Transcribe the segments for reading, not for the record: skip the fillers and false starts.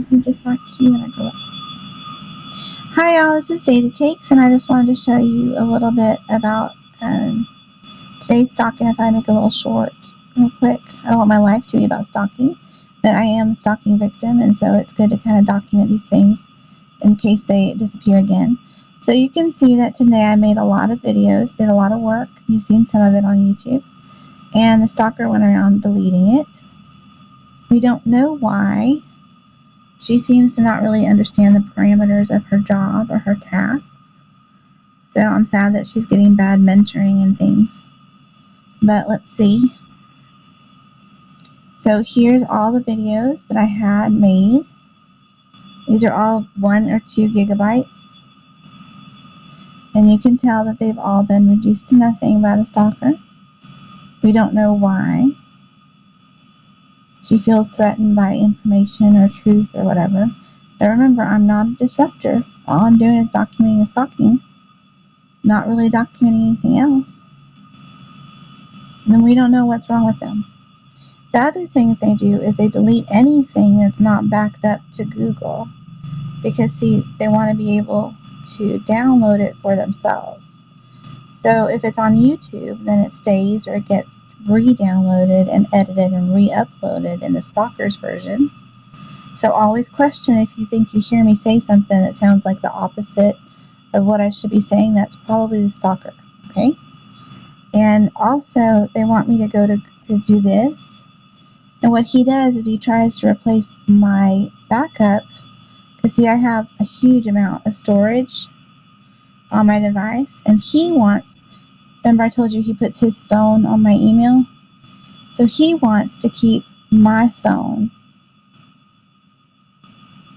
something just not cute when I go up. Hi y'all, this is Daisycakes, and I just wanted to show you a little bit about today's stalking. I thought I'd make a little short real quick. I don't want my life to be about stalking, but I am a stalking victim, and so it's good to kind of document these things in case they disappear again. So you can see that today I made a lot of videos, did a lot of work. You've seen some of it on YouTube, and the stalker went around deleting it. We don't know why. She seems to not really understand the parameters of her job or her tasks. So I'm sad that she's getting bad mentoring and things. But let's see. So here's all the videos that I had made. These are all 1 or 2 gigabytes. And you can tell that they've all been reduced to nothing by the stalker. We don't know why. She feels threatened by information or truth or whatever. But remember, I'm not a disruptor. All I'm doing is documenting the stalking, not really documenting anything else. And then we don't know what's wrong with them. The other thing that they do is they delete anything that's not backed up to Google, because see, they want to be able to download it for themselves. So if it's on YouTube, then it stays, or it gets re-downloaded and edited and re-uploaded in the stalker's version. So always question if you think you hear me say something that sounds like the opposite of what I should be saying. That's probably the stalker, okay? And also, they want me to go to do this. And what he does is he tries to replace my backup. Because see, I have a huge amount of storage on my device. And he wants, remember I told you he puts his phone on my email? So he wants to keep my phone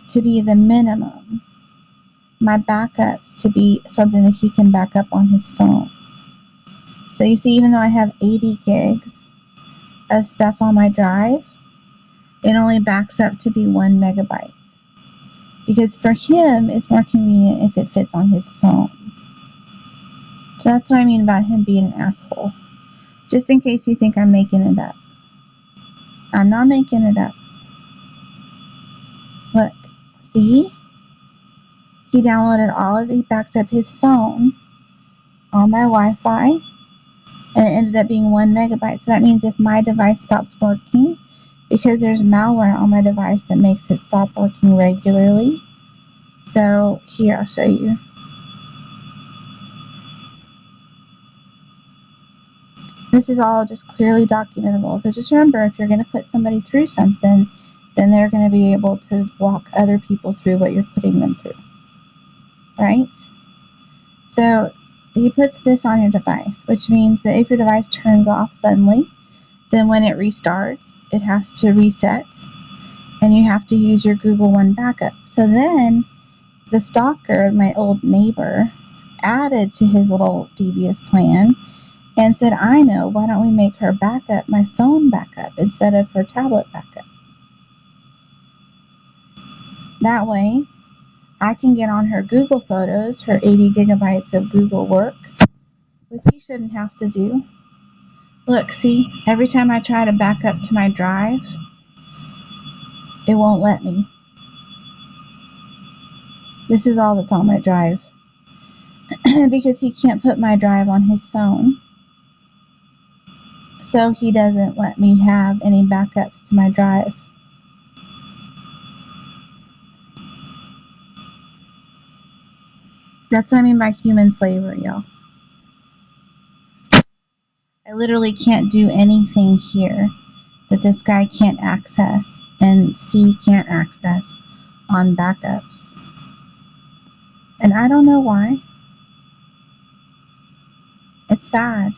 to be the minimum. My backups to be something that he can back up on his phone. So you see, even though I have 80 gigs of stuff on my drive, it only backs up to be 1 megabyte. Because for him, it's more convenient if it fits on his phone. So that's what I mean about him being an asshole. Just in case you think I'm making it up. I'm not making it up. Look, see? He downloaded all of it, backed up his phone on my Wi-Fi, and it ended up being 1 megabyte. So that means if my device stops working, because there's malware on my device that makes it stop working regularly. So here, I'll show you. This is all just clearly documentable, because just remember, if you're going to put somebody through something, then they're going to be able to walk other people through what you're putting them through, right? So he puts this on your device, which means that if your device turns off suddenly, then when it restarts, it has to reset, and you have to use your Google One backup. So then the stalker, my old neighbor, added to his little devious plan and said, I know, why don't we make her backup my phone backup instead of her tablet backup? That way, I can get on her Google Photos, her 80 gigabytes of Google work, which he shouldn't have to do. Look, see, every time I try to back up to my drive, it won't let me. This is all that's on my drive. Because he can't put my drive on his phone. So he doesn't let me have any backups to my drive. That's what I mean by human slavery, y'all. I literally can't do anything here that this guy can't access and C can't access on backups. And I don't know why. It's sad.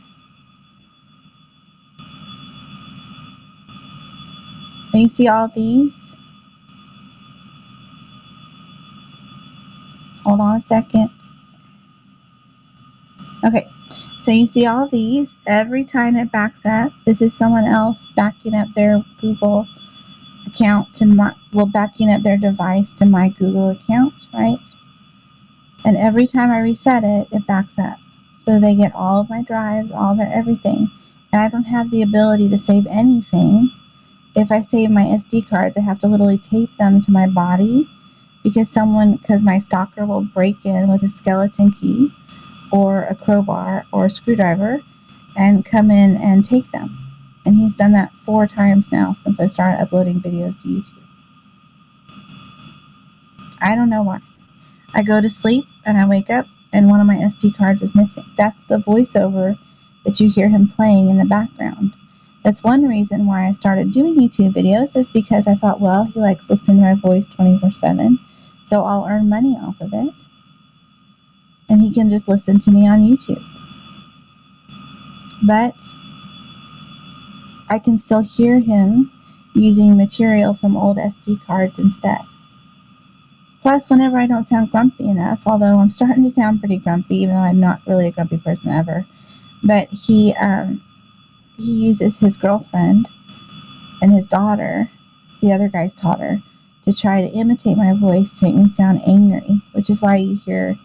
And you see all these? Hold on a second. Okay, so you see all these. Every time it backs up, this is someone else backing up their Google account to my, well, backing up their device to my Google account, right? And every time I reset it, it backs up. So they get all of my drives, all of their everything. And I don't have the ability to save anything if I save my SD cards, I have to literally tape them to my body because my stalker will break in with a skeleton key or a crowbar or a screwdriver and come in and take them. And he's done that 4 times now since I started uploading videos to YouTube. I don't know why. I go to sleep and I wake up and one of my SD cards is missing. That's the voiceover that you hear him playing in the background. That's one reason why I started doing YouTube videos, is because I thought, well, he likes listening to my voice 24/7, so I'll earn money off of it. And he can just listen to me on YouTube. But I can still hear him using material from old SD cards instead. Plus, whenever I don't sound grumpy enough, although I'm starting to sound pretty grumpy, even though I'm not really a grumpy person ever, but he uses his girlfriend and his daughter, the other guy's daughter, to try to imitate my voice to make me sound angry, which is why you hear,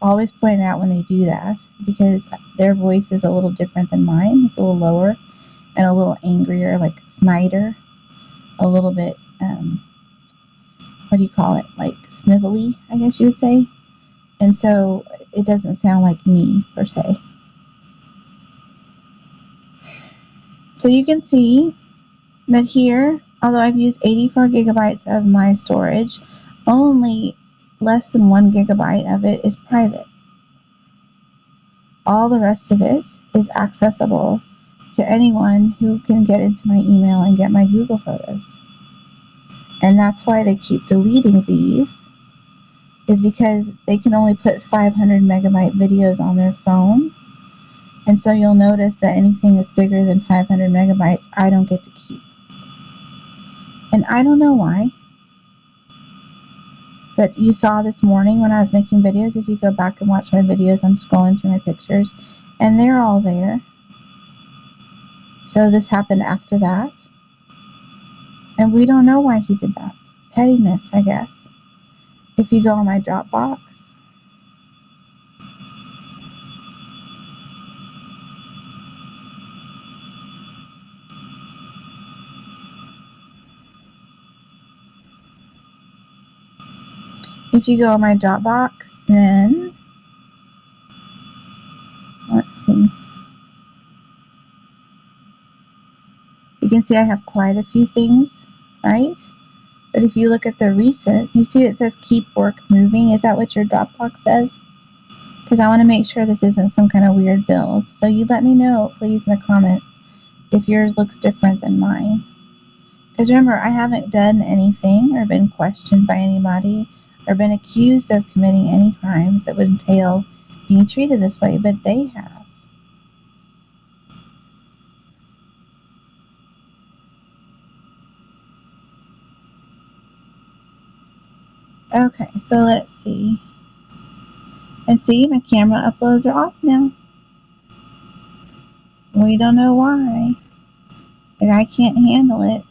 always point out when they do that, because their voice is a little different than mine. It's a little lower and a little angrier, like Snyder, a little bit, what do you call it, like snivelly, I guess you would say. And so it doesn't sound like me, per se. So you can see that here, although I've used 84 gigabytes of my storage, only less than 1 gigabyte of it is private. All the rest of it is accessible to anyone who can get into my email and get my Google photos. And that's why they keep deleting these, is because they can only put 500 megabyte videos on their phone. And so you'll notice that anything that's bigger than 500 megabytes, I don't get to keep. And I don't know why. But you saw this morning when I was making videos, if you go back and watch my videos, I'm scrolling through my pictures, and they're all there. So this happened after that. And we don't know why he did that. Pettiness, I guess. If you go on my Dropbox, then let's see. You can see I have quite a few things, right? But if you look at the recent, you see it says keep work moving. Is that what your Dropbox says? Because I want to make sure this isn't some kind of weird build. So you let me know, please, in the comments if yours looks different than mine. Because remember, I haven't done anything or been questioned by anybody or been accused of committing any crimes that would entail being treated this way, but they have. Okay, so let's see. And see, my camera uploads are off now. We don't know why. Like, I can't handle it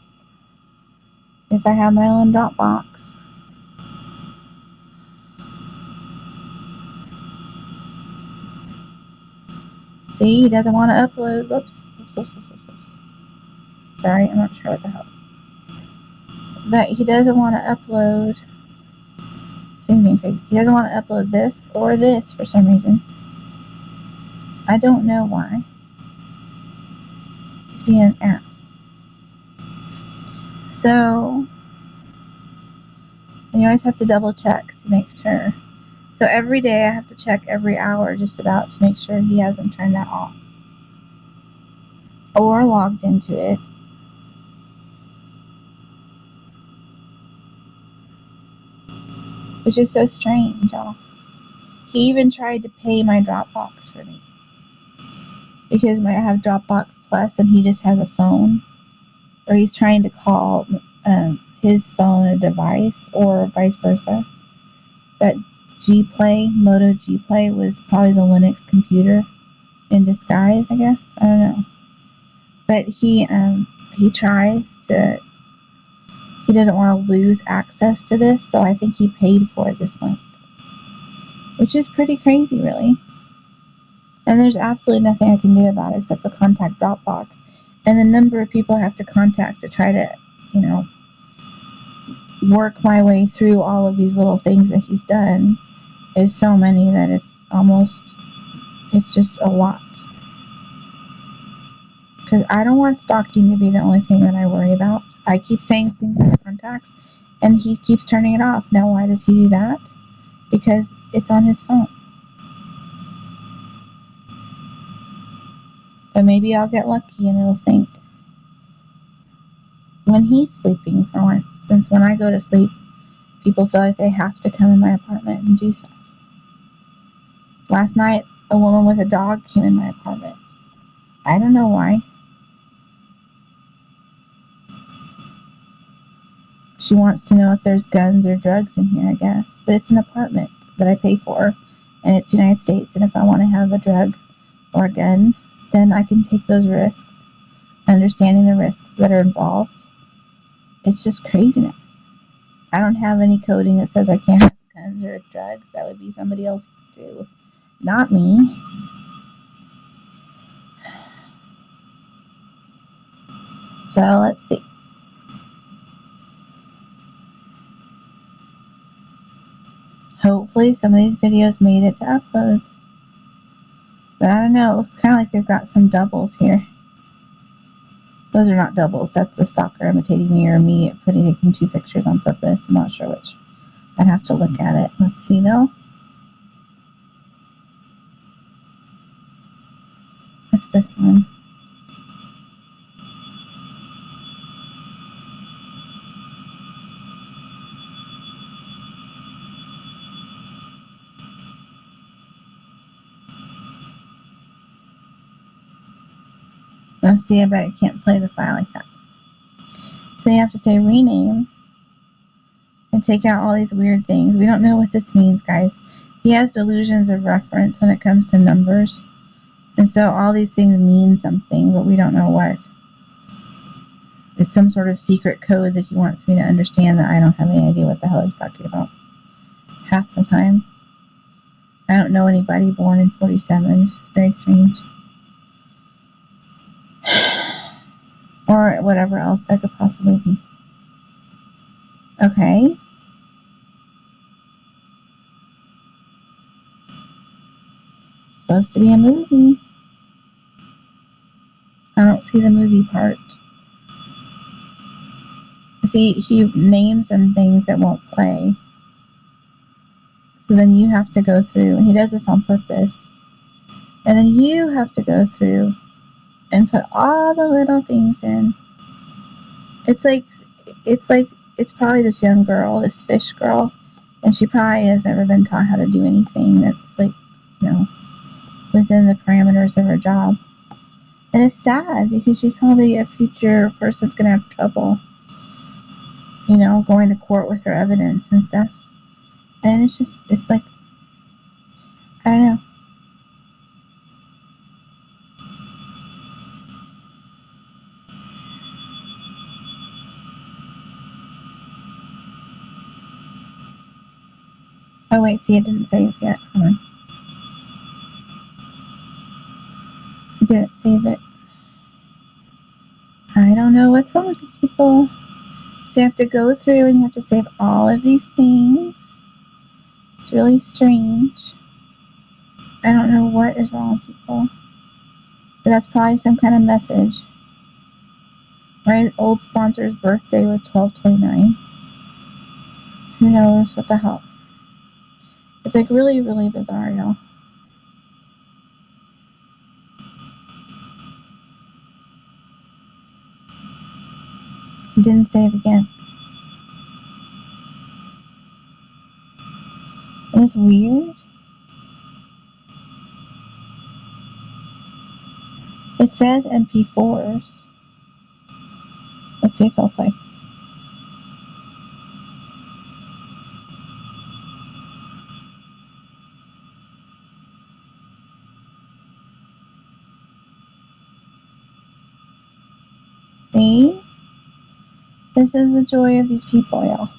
if I have my own Dropbox. See, he doesn't want to upload. Whoops. Sorry, I'm not sure what the hell. But he doesn't want to upload. Seems being crazy. He doesn't want to upload this or this for some reason. I don't know why. He's being an ass. So, and you always have to double check to make sure. So every day I have to check every hour just about to make sure he hasn't turned that off or logged into it. Which is so strange, y'all. He even tried to pay my Dropbox for me. Because I have Dropbox Plus and he just has a phone. Or he's trying to call his phone a device or vice versa. That Moto G-Play was probably the Linux computer in disguise, I guess. I don't know. But he tries to, he doesn't want to lose access to this, so I think he paid for it this month. Which is pretty crazy, really. And there's absolutely nothing I can do about it except for contact Dropbox. And the number of people I have to contact to try to work my way through all of these little things that he's done is so many that it's just a lot. Because I don't want stalking to be the only thing that I worry about. I keep saying single contacts, and he keeps turning it off. Now, why does he do that? Because it's on his phone. But maybe I'll get lucky and it'll sync when he's sleeping for once. Since when I go to sleep, people feel like they have to come in my apartment and do stuff. Last night, a woman with a dog came in my apartment. I don't know why. She wants to know if there's guns or drugs in here, I guess. But it's an apartment that I pay for, and it's the United States, and if I want to have a drug or a gun, then I can take those risks, understanding the risks that are involved. It's just craziness. I don't have any coding that says I can't have guns or drugs. That would be somebody else too, not me. So let's see. Hopefully some of these videos made it to uploads. But I don't know, it looks kind of like they've got some doubles here. Those are not doubles, that's the stalker imitating me or me taking two pictures on purpose. I'm not sure which. I'd have to look at it. Let's see though. What's this one? Oh, see, I bet it can't play the file like that. So you have to say rename and take out all these weird things. We don't know what this means, guys. He has delusions of reference when it comes to numbers. And so all these things mean something, but we don't know what. It's some sort of secret code that he wants me to understand that I don't have any idea what the hell he's talking about. Half the time. I don't know anybody born in 47. It's just very strange. Or whatever else that could possibly be. Okay. Supposed to be a movie. I don't see the movie part. See, he names some things that won't play. So then you have to go through, and he does this on purpose. And then you have to go through and put all the little things in. It's probably this young girl, this fish girl, and she probably has never been taught how to do anything that's within the parameters of her job. And it's sad because she's probably a future person that's going to have trouble, going to court with her evidence and stuff. And it's like, I don't know. Oh, wait, see, it didn't save yet. Hold on. It didn't save it. I don't know what's wrong with these people. So you have to go through and you have to save all of these things. It's really strange. I don't know what is wrong with people. But that's probably some kind of message. My old sponsor's birthday was 12/29. Who knows what the hell. It's like really, really bizarre, y'all. It didn't save again. It's weird. It says MP4s. Let's see if I'll play. See? This is the joy of these people, y'all.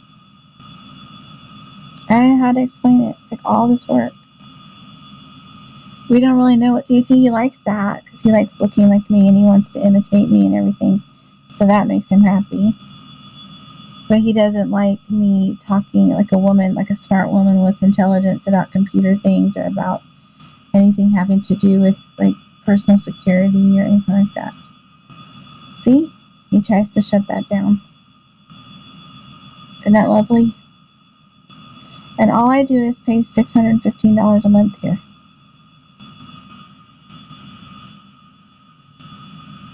I don't know how to explain it. It's like all this work. We don't really know what to see. He likes that because he likes looking like me and he wants to imitate me and everything. So that makes him happy. But he doesn't like me talking like a woman, like a smart woman with intelligence about computer things or about anything having to do with like personal security or anything like that. See? He tries to shut that down. Isn't that lovely? And all I do is pay $615 a month here.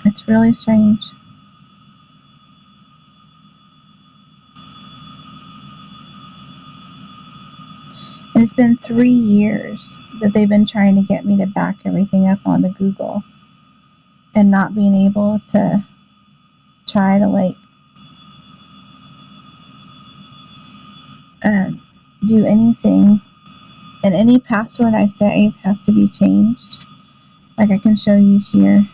It's really strange. And it's been 3 years that they've been trying to get me to back everything up onto Google and not being able to try to like do anything. And any password I save has to be changed. Like I can show you here.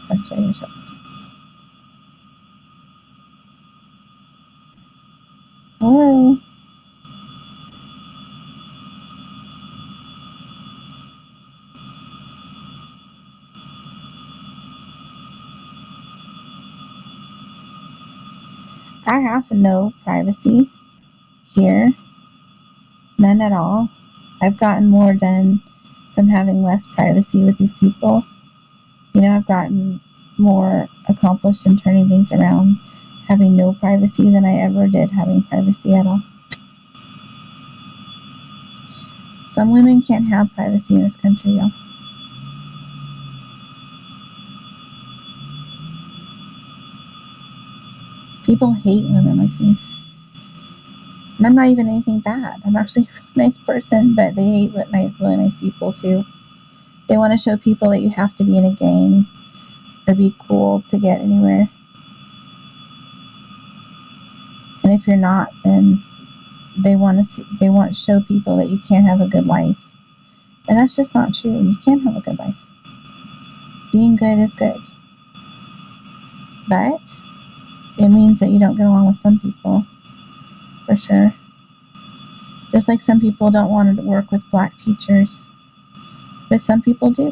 Best way to show this. Hello. I have no privacy here. None at all. I've gotten more done from having less privacy with these people. You know, I've gotten more accomplished in turning things around, having no privacy than I ever did having privacy at all. Some women can't have privacy in this country, y'all. People hate women like me. And I'm not even anything bad. I'm actually a really nice person, but they hate really nice people too. They want to show people that you have to be in a gang or be cool to get anywhere. And if you're not, then they want to show people that you can't have a good life. And that's just not true. You can have a good life. Being good is good. But it means that you don't get along with some people. For sure. Just like some people don't want to work with black teachers. But some people do.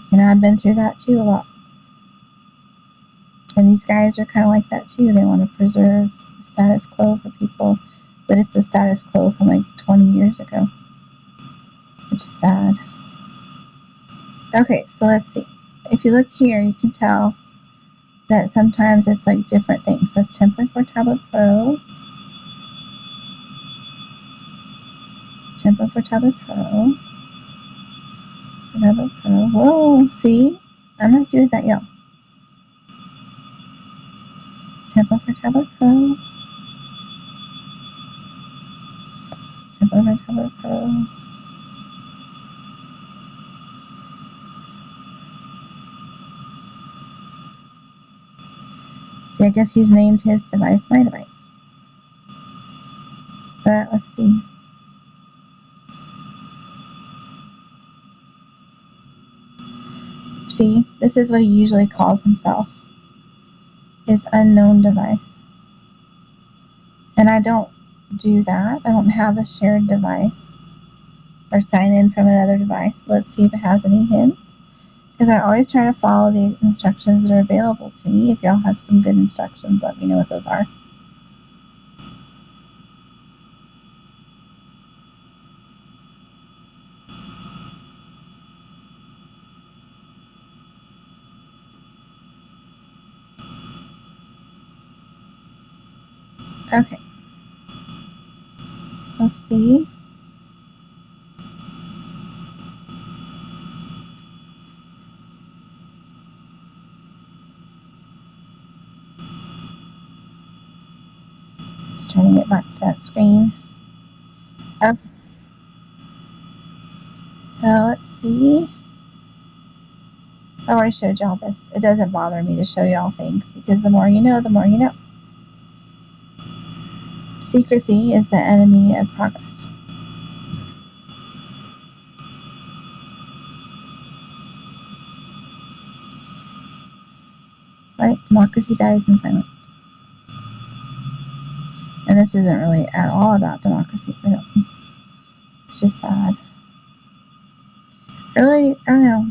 You know, I've been through that too a lot. And these guys are kind of like that too. They want to preserve the status quo for people. But it's the status quo from like 20 years ago. Which is sad. Okay, so let's see. If you look here, you can tell that sometimes it's like different things. That's Template for Tablet Pro. Template for Tablet Pro. Tablet Pro. Whoa, see? I'm not doing that, y'all. Template for Tablet Pro. Template for Tablet Pro. See, I guess he's named his device my device. But let's see. See, this is what he usually calls himself. His unknown device. And I don't do that. I don't have a shared device or sign in from another device. But let's see if it has any hints. Because I always try to follow the instructions that are available to me. If y'all have some good instructions, let me know what those are. Okay. Let's see. Just trying to get back to that screen. Okay. So let's see. I already showed y'all this. It doesn't bother me to show y'all things because the more you know, the more you know. Secrecy is the enemy of progress. Right? Democracy dies in silence. And this isn't really at all about democracy. It's just sad. really, I don't know.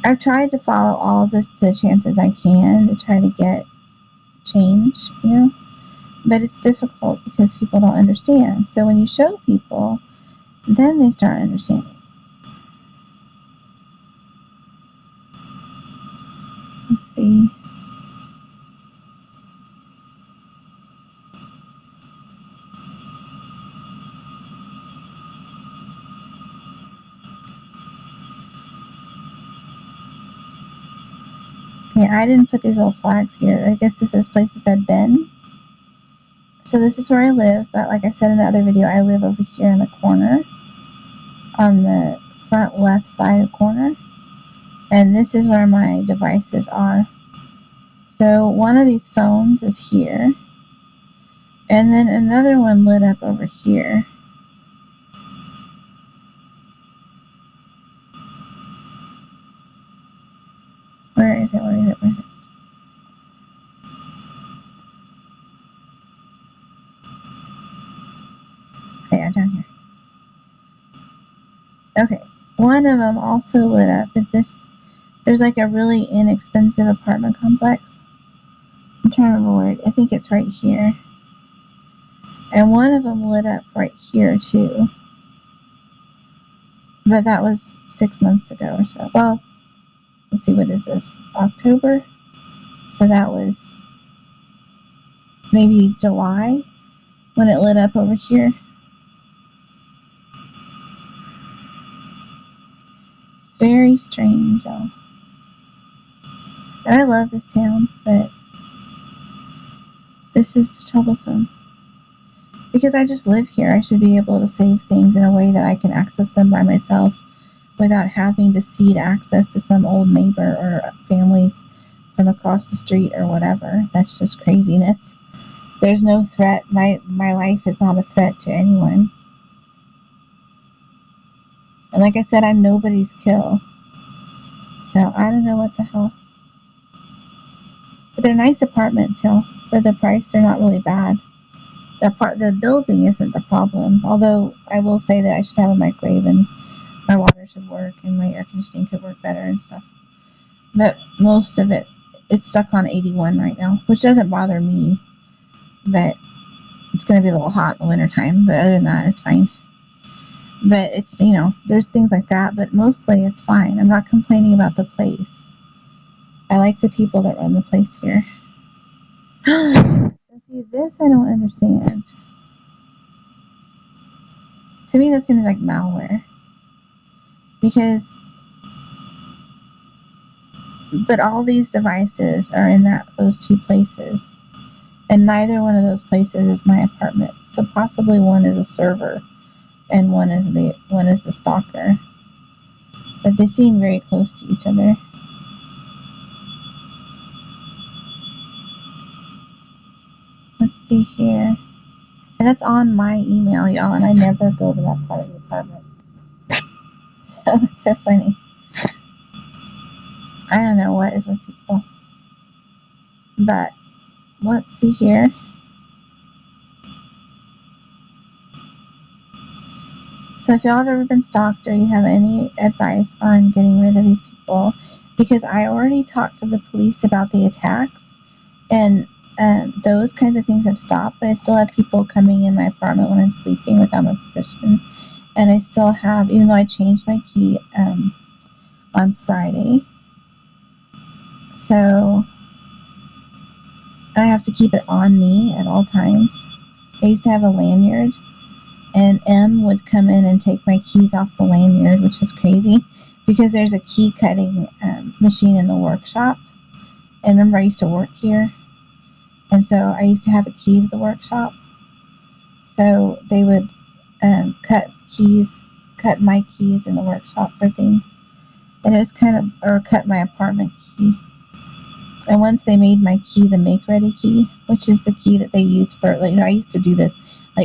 I've tried to follow all the chances I can to try to get change, but it's difficult because people don't understand. So when you show people, then they start understanding. Let's see. Okay, I didn't put these little flags here. I guess this is places I've been. So this is where I live, but like I said in the other video, I live over here in the corner, on the front left side corner. And this is where my devices are. So one of these phones is here. And then another one lit up over here. Where is it? Where is it? Where is it? Okay, I'm down here. Okay, one of them also lit up at this. There's like a really inexpensive apartment complex. I'm trying to remember where. I think it's right here. And one of them lit up right here too. But that was 6 months ago or so. Well, let's see, what is this? October? So that was maybe July when it lit up over here. It's very strange, y'all. And I love this town, but this is troublesome. Because I just live here, I should be able to save things in a way that I can access them by myself without having to cede access to some old neighbor or families from across the street or whatever. That's just craziness. There's no threat. My life is not a threat to anyone. And like I said, I'm nobody's kill. So I don't know what the hell. But they're nice apartments, y'all. For the price, they're not really bad. The building isn't the problem. Although I will say that I should have a microwave and my water should work and my air conditioning could work better and stuff. But most of it's stuck on 81 right now, which doesn't bother me. But it's going to be a little hot in the wintertime. But other than that, it's fine. But it's, there's things like that. But mostly it's fine. I'm not complaining about the place. I like the people that run the place here. See, this I don't understand. To me, that seems like malware. But all these devices are in those two places. And neither one of those places is my apartment. So possibly one is a server and one is the stalker. But they seem very close to each other. Let's see here. And that's on my email, y'all, and I never go to that part of the apartment. So it's so funny. I don't know what is with people. But let's see here. So if y'all have ever been stalked or you have any advice on getting rid of these people, because I already talked to the police about the attacks, and those kinds of things have stopped, but I still have people coming in my apartment when I'm sleeping without my permission. And I still have, even though I changed my key on Friday, so I have to keep it on me at all times. I used to have a lanyard, and M would come in and take my keys off the lanyard, which is crazy because there's a key cutting machine in the workshop. And remember, I used to work here, and so I used to have a key to the workshop. So they would cut my keys in the workshop for things, and it was or cut my apartment key. And once they made my key the make-ready key, which is the key that they use for, I used to do this,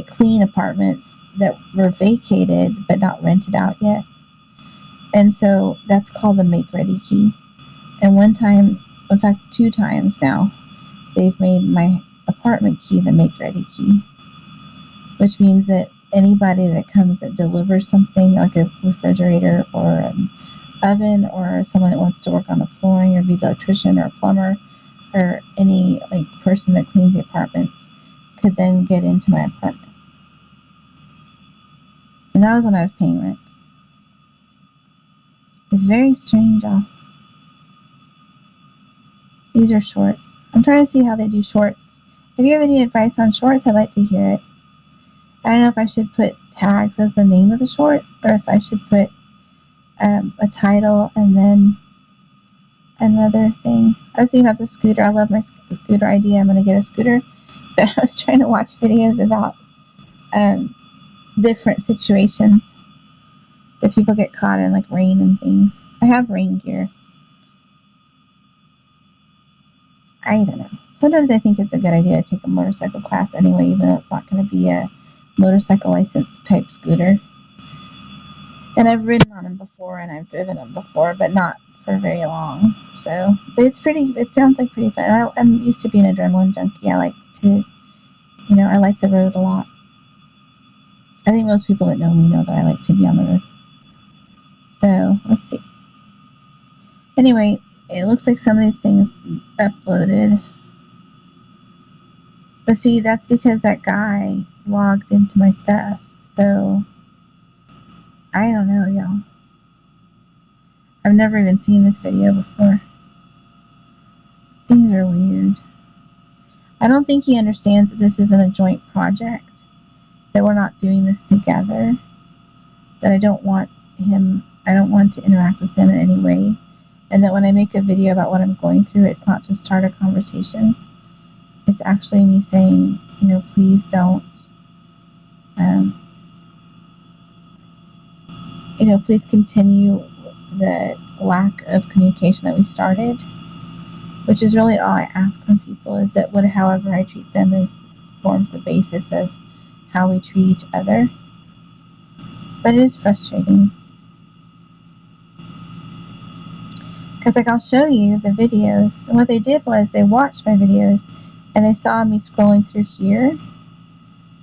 clean apartments that were vacated but not rented out yet. And so that's called the make-ready key. And one time, in fact, 2 times now, they've made my apartment key the make-ready key, which means that anybody that comes that delivers something like a refrigerator or an oven, or someone that wants to work on the flooring, or be an electrician or a plumber, or any like person that cleans the apartments, could then get into my apartment. And that was when I was paying rent. It was very strange, y'all. These are shorts. I'm trying to see how they do shorts. If you have any advice on shorts, I'd like to hear it. I don't know if I should put tags as the name of the short, or if I should put a title and then another thing. I was thinking about the scooter. I love my scooter idea. I'm going to get a scooter. But I was trying to watch videos about different situations that people get caught in, like rain and things. I have rain gear. I don't know. Sometimes I think it's a good idea to take a motorcycle class anyway, even though it's not going to be a motorcycle license type scooter. And I've ridden on them before, and I've driven them before, but not for very long. So, but it sounds like pretty fun. I'm used to being an adrenaline junkie. I like to, I like the road a lot. I think most people that know me know that I like to be on the road. So, let's see. Anyway, it looks like some of these things uploaded. But see, that's because that guy logged into my stuff. So, I don't know, y'all. I've never even seen this video before. Things are weird. I don't think he understands that this isn't a joint project, that we're not doing this together, that I don't want to interact with him in any way, and that when I make a video about what I'm going through, it's not to start a conversation. It's actually me saying, please don't, please continue the lack of communication that we started, which is really all I ask from people, is that however I treat them forms the basis of how we treat each other. But it is frustrating. Because I'll show you the videos. And what they did was they watched my videos and they saw me scrolling through here,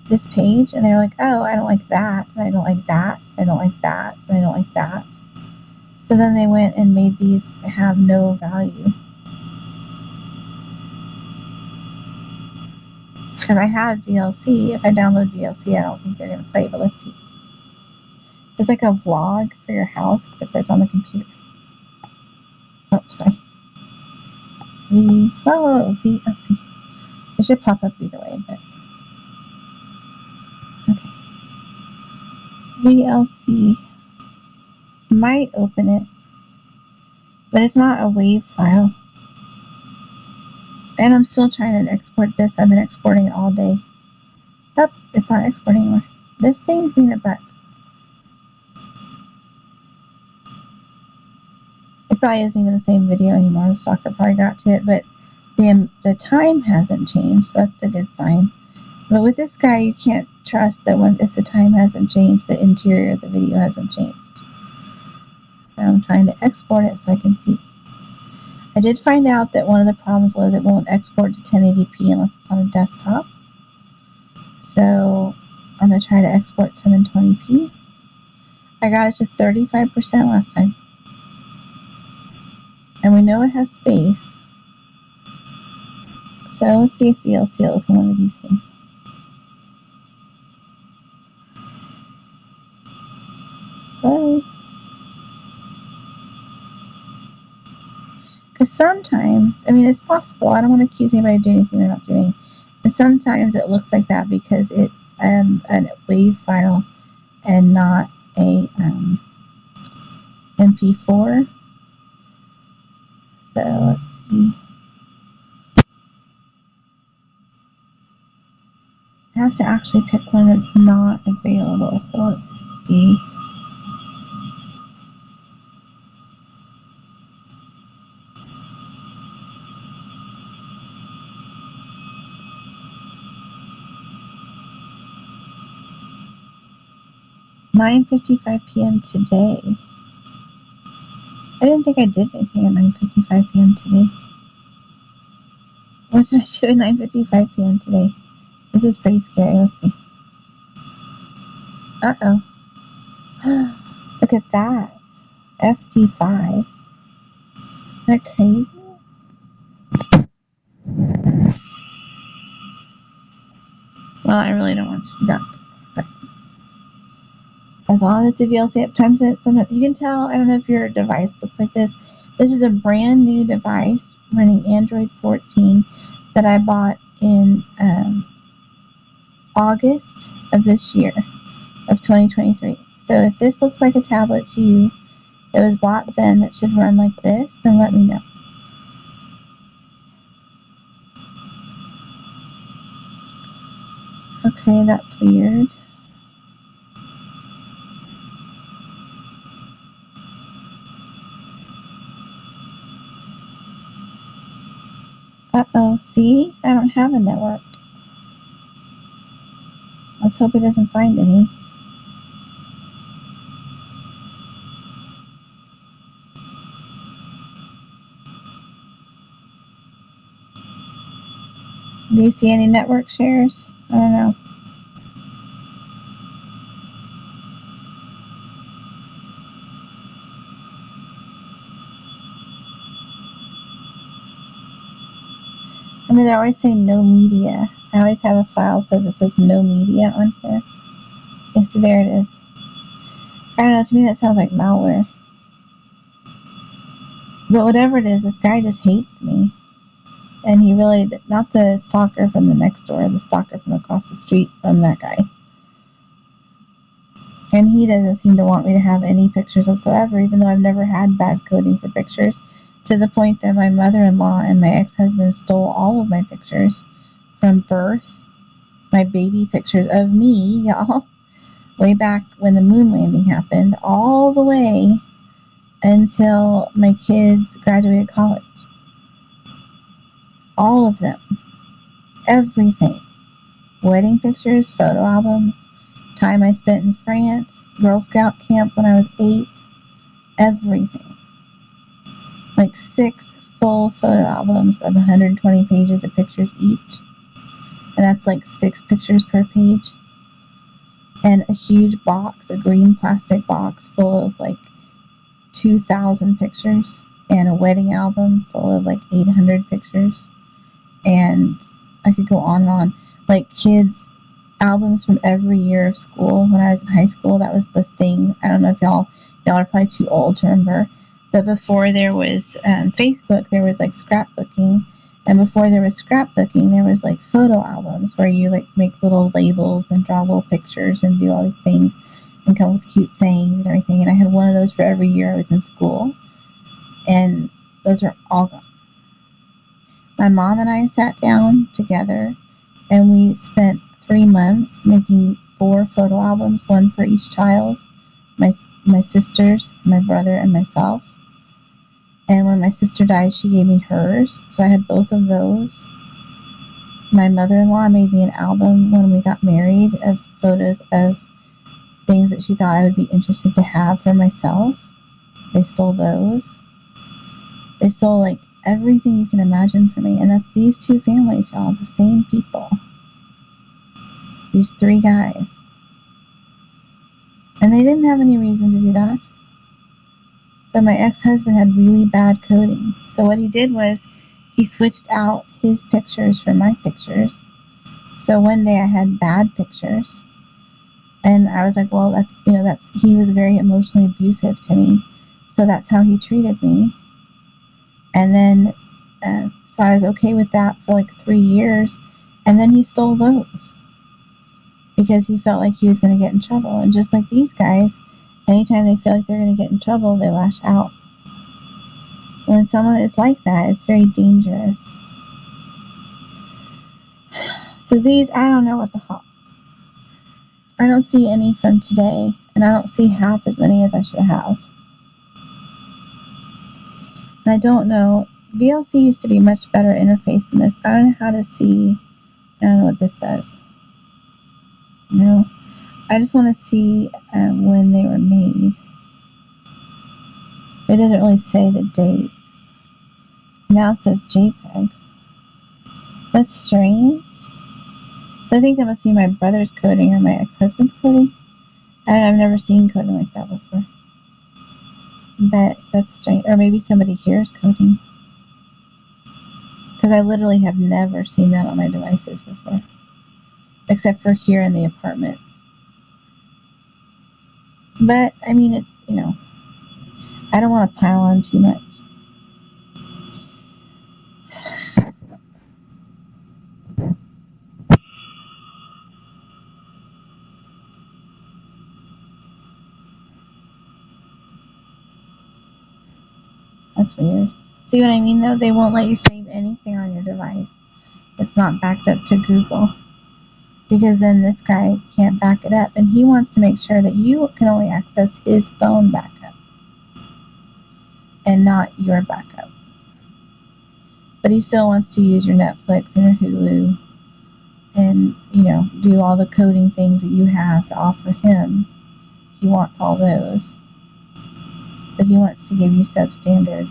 this page, and they were like, oh, I don't like that, and I don't like that, I don't like that, and I don't like that. So then they went and made these have no value. Because I have VLC. If I download VLC, I don't think they're going to play, but let's see. It's like a vlog for your house, except for it's on the computer. Oh, sorry. VLC. It should pop up either way, but okay. VLC might open it, but it's not a WAV file. And I'm still trying to export this. I've been exporting it all day. Oh, it's not exporting anymore. This thing's being a butt. It probably isn't even the same video anymore. The stalker probably got to it, but the time hasn't changed, so that's a good sign. But with this guy, you can't trust that if the time hasn't changed, the interior of the video hasn't changed. So I'm trying to export it so I can see. I did find out that one of the problems was it won't export to 1080p unless it's on a desktop. So I'm going to try to export 720p. I got it to 35% last time. And we know it has space. So let's see if VLC will open one of these things. Hello? Because sometimes, it's possible. I don't want to accuse anybody of doing anything they're not doing. And sometimes it looks like that because it's a WAV file and not a MP4. So let's see. I have to actually pick one that's not available. So let's see. (9:55 p.m. today). I didn't think I did anything at 9:55 p.m. today. What did I do at 9:55 p.m. today? This is pretty scary. Let's see. Uh-oh. Look at that. FD5. Is that crazy? Well, I really don't want to do that. But as long as it's a VLC, sometimes you can tell. I don't know if your device looks like this. This is a brand new device running Android 14 that I bought in August of this year, of 2023. So if this looks like a tablet to you that was bought then that should run like this, then let me know. Okay, that's weird. Uh-oh, see? I don't have a network. Let's hope it doesn't find any. Do you see any network shares? I don't know. I mean, they're always saying no media. I always have a file that says no media on here. Yes, there it is. I don't know, to me that sounds like malware. But whatever it is, this guy just hates me. And he really, not the stalker from the next door, the stalker from across the street from that guy. And he doesn't seem to want me to have any pictures whatsoever, even though I've never had bad coding for pictures, to the point that my mother-in-law and my ex-husband stole all of my pictures from birth, my baby pictures of me, y'all, way back when the moon landing happened, all the way until my kids graduated college. All of them. Everything. Wedding pictures, photo albums, time I spent in France, Girl Scout camp when I was 8, everything. Like 6 full photo albums of 120 pages of pictures each. And that's like 6 pictures per page. And a huge box, a green plastic box full of like 2,000 pictures. And a wedding album full of like 800 pictures. And I could go on and on. Like kids' albums from every year of school. When I was in high school, that was the thing. I don't know if y'all are probably too old to remember. But before there was Facebook, there was like scrapbooking. And before there was scrapbooking, there was like photo albums where you like make little labels and draw little pictures and do all these things and come up with cute sayings and everything. And I had one of those for every year I was in school. And those are all gone. My mom and I sat down together and we spent 3 months making 4 photo albums, one for each child, my sisters, my brother, and myself. And when my sister died, she gave me hers, so I had both of those. My mother-in-law made me an album when we got married of photos of things that she thought I would be interested to have for myself. They stole those. They stole like everything you can imagine for me. And that's these 2 families, y'all, the same people. These 3 guys. And they didn't have any reason to do that. But my ex-husband had really bad coding. So what he did was he switched out his pictures for my pictures. So one day I had bad pictures. And I was like, well, he was very emotionally abusive to me. So that's how he treated me. And then, so I was okay with that for like 3 years. And then he stole those. Because he felt like he was going to get in trouble. And just like these guys, anytime they feel like they're going to get in trouble, they lash out. When someone is like that, it's very dangerous. So these, I don't know what the hell. I don't see any from today. And I don't see half as many as I should have. And I don't know. VLC used to be a much better interface than this. I don't know how to see. I don't know what this does. No. I just want to see when they were made. It doesn't really say the dates. Now it says JPEGs. That's strange. So I think that must be my brother's coding or my ex-husband's coding. I've never seen coding like that before. But that's strange. Or maybe somebody here is coding. Because I literally have never seen that on my devices before. Except for here in the apartments. But, I mean, I don't want to pile on too much. That's weird. See what I mean, though? They won't let you save anything on your device. It's not backed up to Google. Because then this guy can't back it up. And he wants to make sure that you can only access his phone backup. And not your backup. But he still wants to use your Netflix and your Hulu. And, do all the coding things that you have to offer him. He wants all those. But he wants to give you substandard.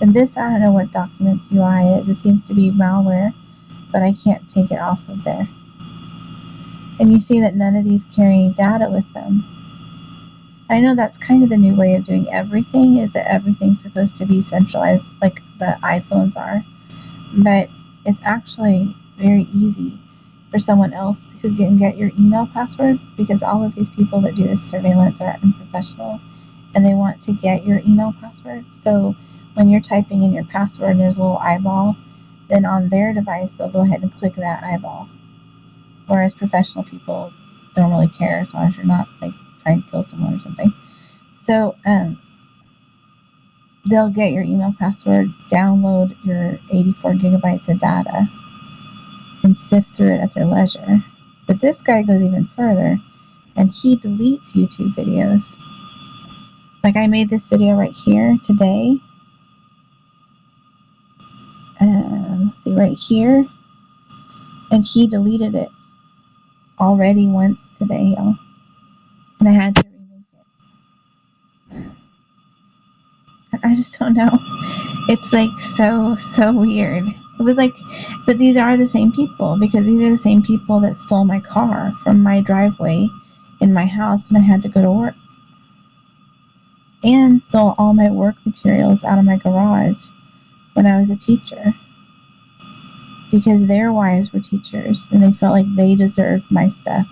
And this, I don't know what Documents UI is. It seems to be malware, but I can't take it off of there. And you see that none of these carry data with them. I know that's kind of the new way of doing everything, is that everything's supposed to be centralized like the iPhones are. But it's actually very easy for someone else who can get your email password, because all of these people that do this surveillance are unprofessional and they want to get your email password. So when you're typing in your password and there's a little eyeball, then on their device they'll go ahead and click that eyeball. Whereas professional people don't really care as long as you're not like trying to kill someone or something. So they'll get your email password, download your 84 gigabytes of data, and sift through it at their leisure. But this guy goes even further, and he deletes YouTube videos. Like I made this video right here today. Let's see, right here. And he deleted it already once today, y'all. And I had to remake it. I just don't know. It's like so weird. It was like, but these are the same people, because these are the same people that stole my car from my driveway in my house when I had to go to work. And stole all my work materials out of my garage when I was a teacher. Because their wives were teachers and they felt like they deserved my stuff.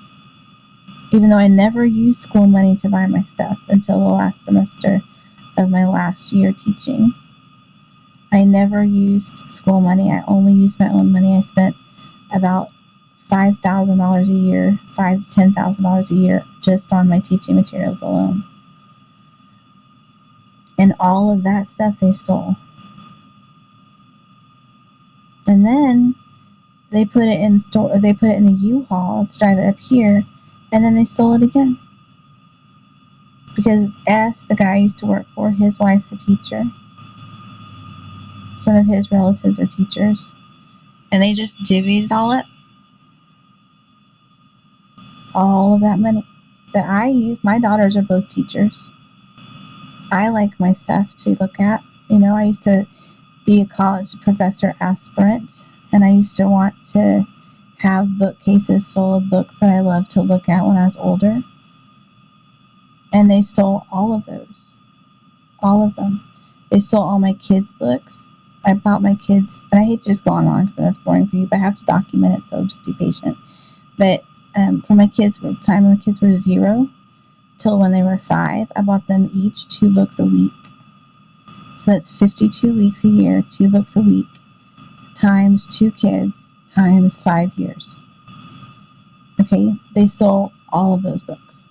Even though I never used school money to buy my stuff until the last semester of my last year teaching. I never used school money. I only used my own money. I spent about $5,000 a year, $5,000 to $10,000 a year just on my teaching materials alone. And all of that stuff they stole. And then they put it in a U-Haul to drive it up here, and then they stole it again. Because the guy I used to work for, his wife's a teacher. Some of his relatives are teachers. And they just divvied it all up. All of that money that I use. My daughters are both teachers. I like my stuff to look at. I used to be a college professor aspirant, and I used to want to have bookcases full of books that I loved to look at when I was older. And they stole all of those. All of them. They stole all my kids' books. I bought my kids, and I hate to just go on because that's boring for you, but I have to document it, so just be patient. But for my kids, from the time my kids were 0 till when they were 5, I bought them each 2 books a week. So that's 52 weeks a year, 2 books a week, times 2 kids, times 5 years. Okay, they stole all of those books.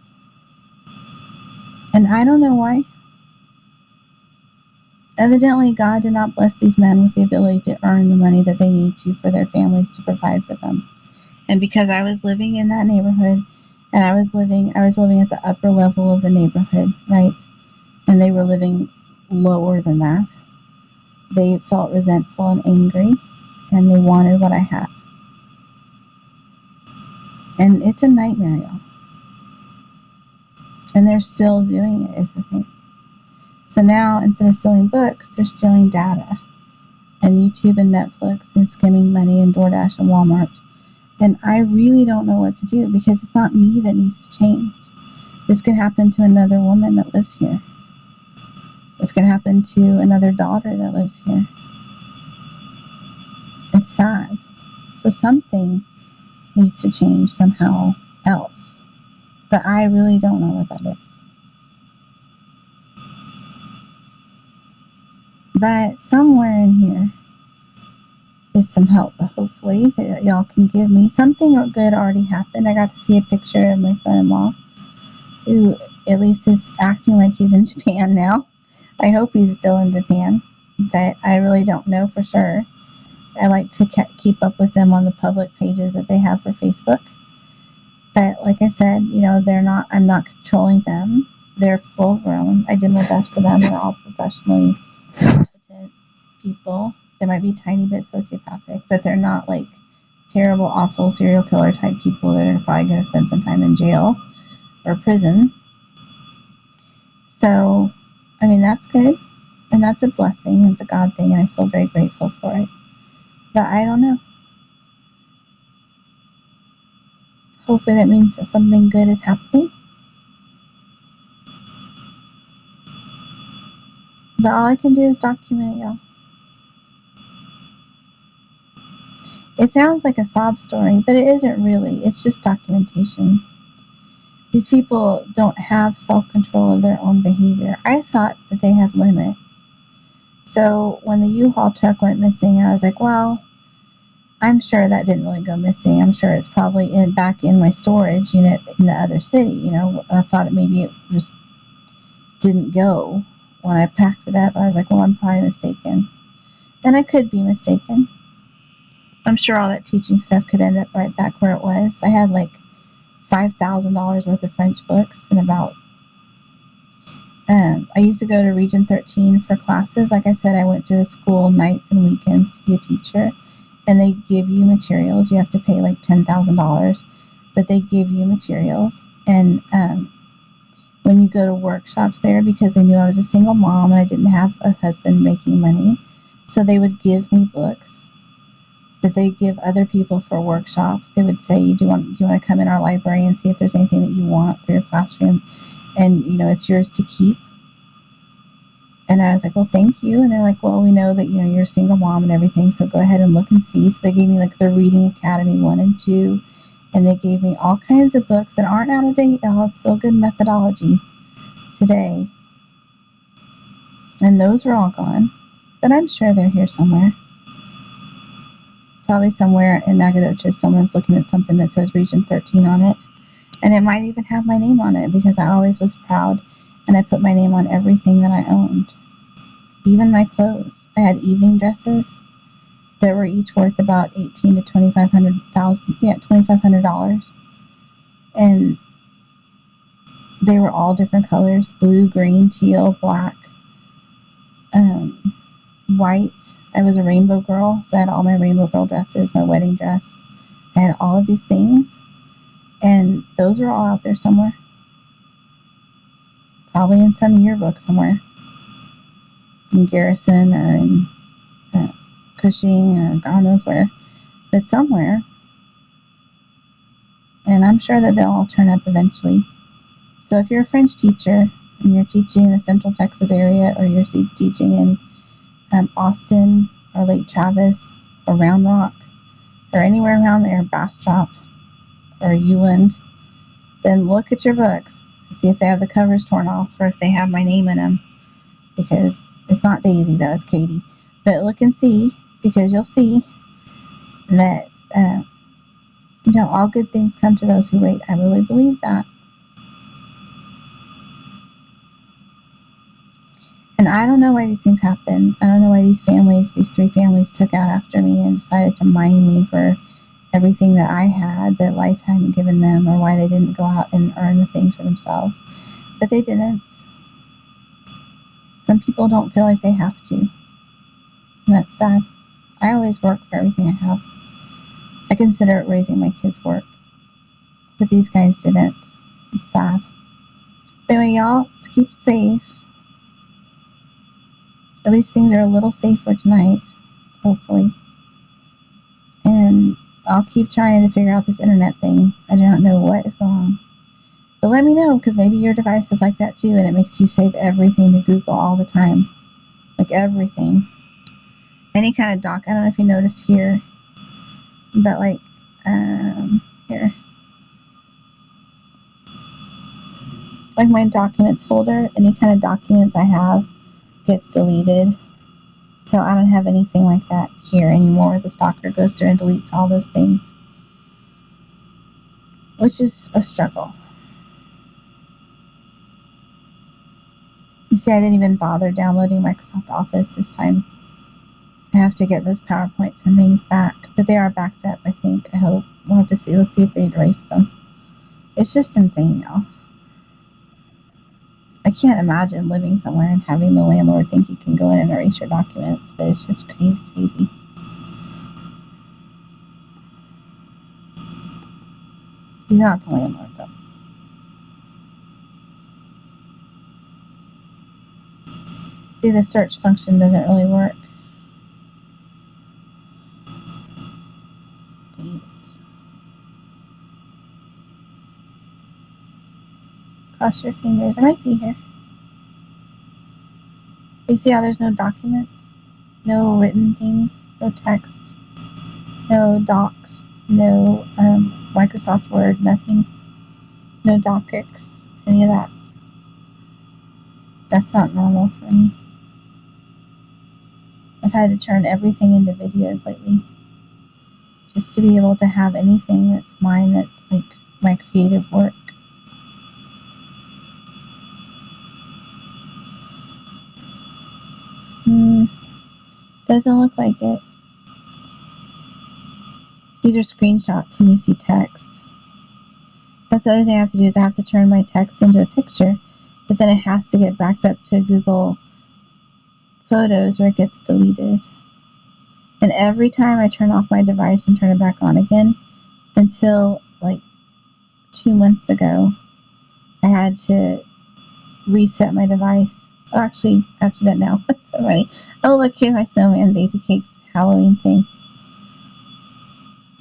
And I don't know why. Evidently, God did not bless these men with the ability to earn the money that they need to for their families to provide for them. And because I was living in that neighborhood, and I was living at the upper level of the neighborhood, right? And they were living lower than that. They felt resentful and angry, and they wanted what I had. And it's a nightmare, y'all. And they're still doing it, is the thing. So now, instead of stealing books, they're stealing data. And YouTube and Netflix and skimming money and DoorDash and Walmart. And I really don't know what to do because it's not me that needs to change. This could happen to another woman that lives here. This could happen to another daughter that lives here. It's sad. So something needs to change somehow else. But I really don't know what that is. But somewhere in here is some help, hopefully, that y'all can give me. Something good already happened. I got to see a picture of my son-in-law, who at least is acting like he's in Japan now. I hope he's still in Japan, but I really don't know for sure. I like to keep up with them on the public pages that they have for Facebook. But like I said, I'm not controlling them. They're full grown. I did my best for them. They're all professionally competent people. They might be a tiny bit sociopathic, but they're not like terrible, awful serial killer type people that are probably going to spend some time in jail or prison. So, I mean, that's good. And that's a blessing. It's a God thing. And I feel very grateful for it. But I don't know. Hopefully that means that something good is happening. But all I can do is document it, y'all. It sounds like a sob story, but it isn't really. It's just documentation. These people don't have self-control of their own behavior. I thought that they had limits. So when the U-Haul truck went missing, I was like, well, I'm sure that didn't really go missing. I'm sure it's probably back in my storage unit in the other city. I thought maybe it just didn't go. When I packed it up, I was like, well, I'm probably mistaken. And I could be mistaken. I'm sure all that teaching stuff could end up right back where it was. I had like $5,000 worth of French books and about I used to go to Region 13 for classes. Like I said, I went to school nights and weekends to be a teacher, and they give you materials. You have to pay like $10,000, but they give you materials. And when you go to workshops there, because they knew I was a single mom and I didn't have a husband making money, so they would give me books that they give other people for workshops. They would say, do you want to come in our library and see if there's anything that you want for your classroom? And, it's yours to keep. And I was like, well, thank you. And they're like, well, we know that, you're a single mom and everything, so go ahead and look and see. So they gave me like the Reading Academy 1 and 2. And they gave me all kinds of books that aren't out of date. Y'all, it's still good methodology today. And those were all gone. But I'm sure they're here somewhere. Probably somewhere in Nacogdoches, someone's looking at something that says Region 13 on it. And it might even have my name on it, because I always was proud and I put my name on everything that I owned. Even my clothes. I had evening dresses that were each worth about $1,800 to $2,500. And they were all different colors: blue, green, teal, black, white. I was a rainbow girl, so I had all my rainbow girl dresses, my wedding dress. I had all of these things, and those are all out there somewhere. Probably in some yearbook somewhere. In Garrison or in Cushing or God knows where. But somewhere. And I'm sure that they'll all turn up eventually. So if you're a French teacher and you're teaching in the Central Texas area, or you're teaching in Austin or Lake Travis or Round Rock or anywhere around there, Bastrop or Uland, then look at your books and see if they have the covers torn off or if they have my name in them. Because it's not Daisy, though, it's Katie. But look and see, because you'll see that all good things come to those who wait. I really believe that. And I don't know why these things happen. I don't know why these 3 families took out after me and decided to mine me for everything that I had that life hadn't given them, or why they didn't go out and earn the things for themselves. But they didn't. Some people don't feel like they have to. And that's sad. I always work for everything I have. I consider it raising my kids' work. But these guys didn't. It's sad. But anyway, y'all, to keep safe. At least things are a little safer tonight, hopefully. And I'll keep trying to figure out this internet thing. I do not know what is going on. But let me know, because maybe your device is like that too, and it makes you save everything to Google all the time. Like everything. Any kind of doc. I don't know if you noticed here. But like, here. Like my documents folder, any kind of documents I have gets deleted. So I don't have anything like that here anymore. The stalker goes through and deletes all those things. Which is a struggle. You see, I didn't even bother downloading Microsoft Office this time. I have to get those PowerPoints and things back. But they are backed up, I think. I hope. We'll have to see. Let's see if they erased them. It's just insane, y'all. I can't imagine living somewhere and having the landlord think you can go in and erase your documents. But it's just crazy. He's not the landlord, though. See, the search function doesn't really work. Date. Cross your fingers. I might be here. You see how there's no documents? No written things? No text? No docs? No Microsoft Word? Nothing? No Daisycakes? Any of that? That's not normal for me. I've had to turn everything into videos lately. Just to be able to have anything that's mine that's like my creative work. Doesn't look like it. These are screenshots when you see text. That's the other thing I have to do is I have to turn my text into a picture, but then it has to get backed up to Google Photos where it gets deleted. And every time I turn off my device and turn it back on again, until like 2 months ago, I had to reset my device. Oh, actually, I have to do that now. That's so funny. Oh, look, here's my snowman Daisycakes Halloween thing.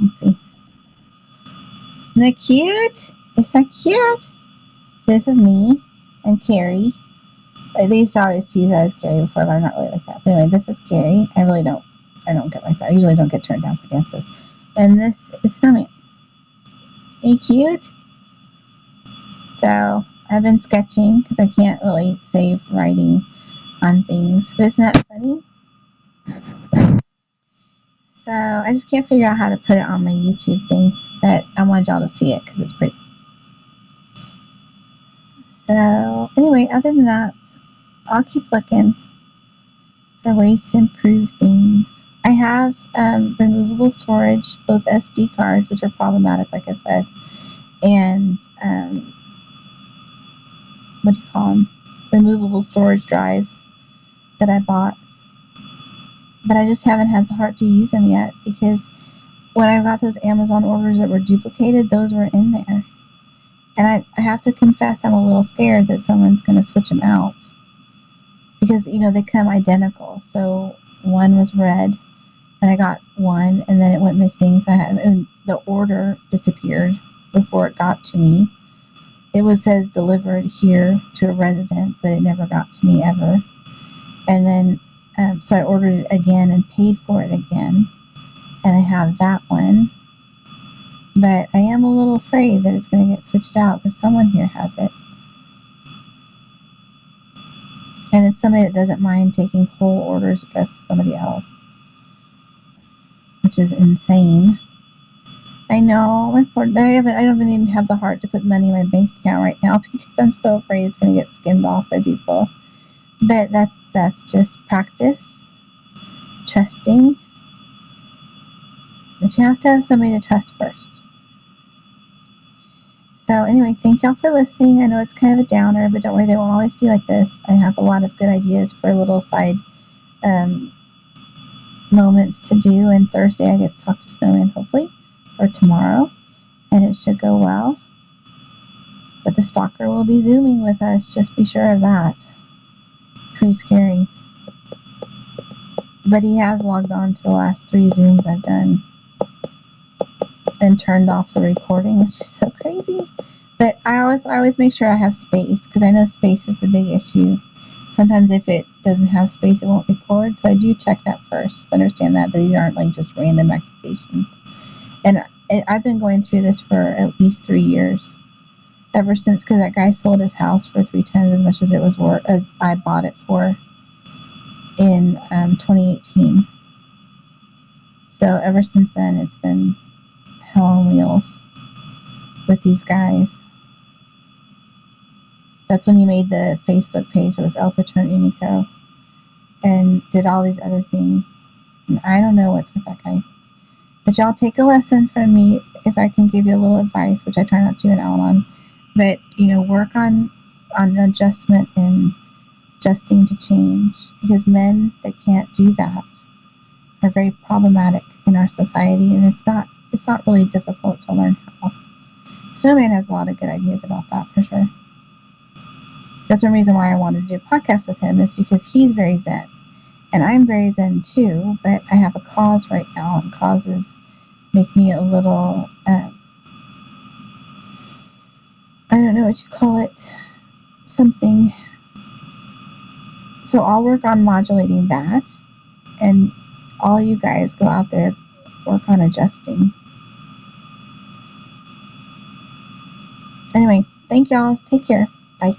Let's see. Isn't that cute? Isn't that cute? This is me. I'm Carrie. They used to always tease I was Carrie before, but I'm not really like that. But anyway, this is Carrie. I don't get like that. I usually don't get turned down for dances. And this is Snowman. Are you cute? So I've been sketching because I can't really save writing on things. But isn't that funny? So I just can't figure out how to put it on my YouTube thing. But I wanted y'all to see it because it's pretty. So anyway, other than that, I'll keep looking for ways to improve things. I have removable storage, both SD cards, which are problematic, like I said, and what do you call them? Removable storage drives that I bought. But I just haven't had the heart to use them yet because when I got those Amazon orders that were duplicated, those were in there. And I have to confess I'm a little scared that someone's going to switch them out. Because, they come identical. So one was red, and I got one, and then it went missing. So the order disappeared before it got to me. It says delivered here to a resident, but it never got to me ever. And then, so I ordered it again and paid for it again. And I have that one. But I am a little afraid that it's going to get switched out because someone here has it. And it's somebody that doesn't mind taking whole orders addressed to somebody else. Which is insane. I know. I don't even have the heart to put money in my bank account right now because I'm so afraid it's going to get skimmed off by people. But that's just practice. Trusting. But you have to have somebody to trust first. So anyway, thank y'all for listening. I know it's kind of a downer, but don't worry, they won't always be like this. I have a lot of good ideas for little side moments to do, and Thursday I get to talk to Snowman, hopefully, or tomorrow, and it should go well. But the stalker will be Zooming with us, just be sure of that. Pretty scary. But he has logged on to the last 3 Zooms I've done. and turned off the recording, which is so crazy. But I always make sure I have space, because I know space is a big issue. Sometimes if it doesn't have space, it won't record. So I do check that first. Just understand that these aren't like just random accusations. And I've been going through this for at least 3 years. Ever since, because that guy sold his house for 3 times as much as it was worth, as I bought it for in 2018. So ever since then, it's been hell on wheels with these guys. That's when he made the Facebook page that was El Patron Unico and did all these other things. And I don't know what's with that guy. But y'all take a lesson from me if I can give you a little advice, which I try not to in Al-Anon. But, work on adjustment and adjusting to change. Because men that can't do that are very problematic in our society. And it's not really difficult to learn how. Snowman has a lot of good ideas about that, for sure. That's one reason why I wanted to do a podcast with him, is because he's very zen. And I'm very zen too, but I have a cause right now, and causes make me a little, I don't know what you call it, something. So I'll work on modulating that, and all you guys go out there, work on adjusting. Anyway, thank y'all. Take care. Bye.